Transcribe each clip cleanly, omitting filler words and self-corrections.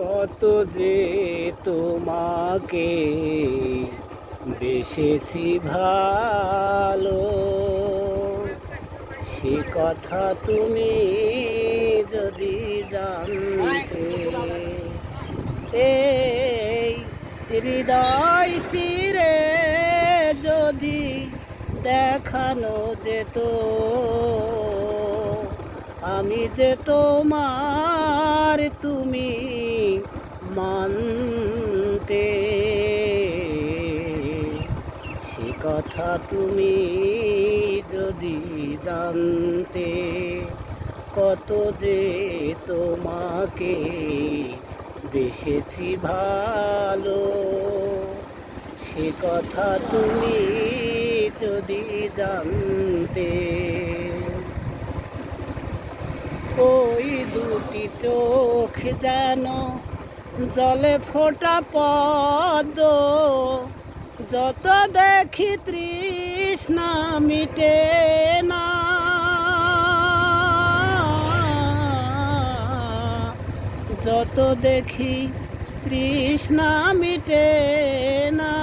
কত যে তোমাকে বেসেছি ভালো, সে কথা তুমি যদি জানতে। এই হৃদয় চিরে যদি দেখানো যেত, আমি যে তোমার তুমি মানতে, সে কথা তুমি যদি জানতে। কত যে তোমাকে বেসেছি ভালো, সে কথা তুমি যদি জানতে। ওই দুটি চোখ যেন জলে ফোটা পদ্ম, যত দেখি তৃষ্ণা মিটে না। যত দেখি তৃষ্ণা মিটে না।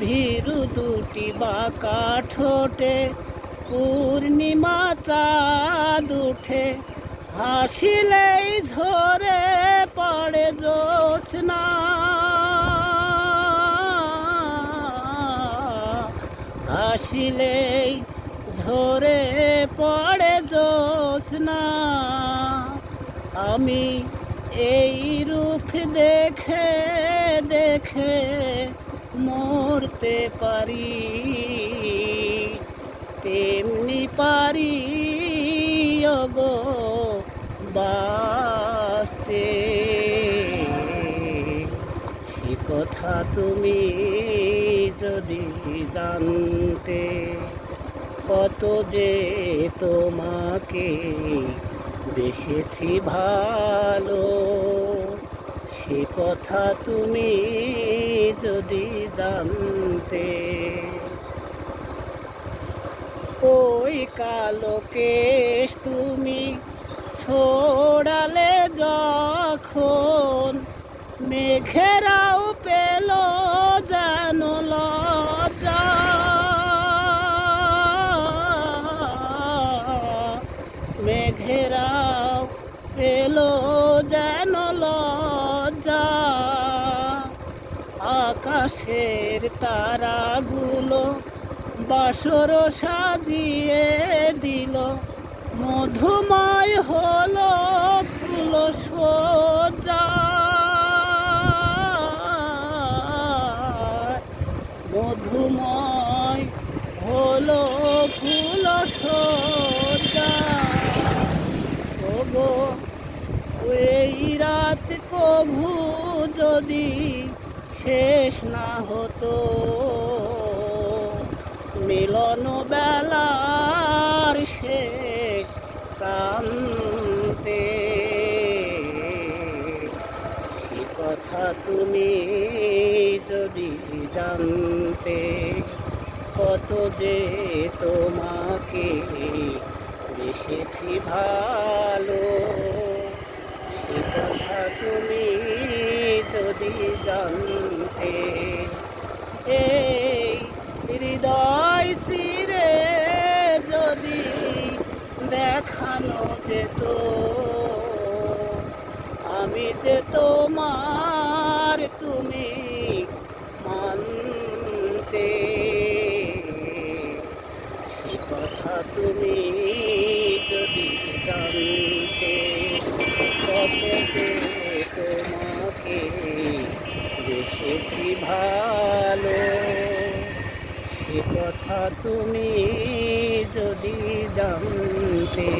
ভীরু দুটি বাঁকা ঠোঁটে পূর্ণিমা চাঁদ উঠে, হাসিলেই ঝরে পড়ে জ্যোৎস্না। হাসিলেই ঝরে পড়ে জ্যোৎস্না। আমি এই রূপ দেখে দেখে মরতে পারি, তেমনি পারি ওগো বাঁচতে। সে কথা তুমি যদি জানতে। কত যে তোমাকে বেসেছি ভালো, সে কথা তুমি যদি জানতে। ওই কালো কেশ তুমি ছড়ালে যখন, মেঘেরাও পেল যেন লজ্জা। মেঘেরাও পেল যেন লজ্জা। আকাশের তারাগুলো বাসর সাজিয়ে দিল, মধুময় হলো ফুল সজ্জা। মধুময় হলো ফুল সজ্জা। ওগো এই রাত কভু যদি শেষ না হতো, মিলন বেলার শেষ প্রান্তে, সে কথা তুমি যদি জানতে। কত যে তোমাকে বেসেছি ভালো, সে কথা তুমি যদি জানতে। এই হৃদয় চিরে যদি দেখানো যেত, আমি যে তোমার তুমি মানতে, সে কথা তুমি যদি জানতে। কত যে তোমাকে বেসেছি ভালো, সে কথা তুমি যদি জানতে।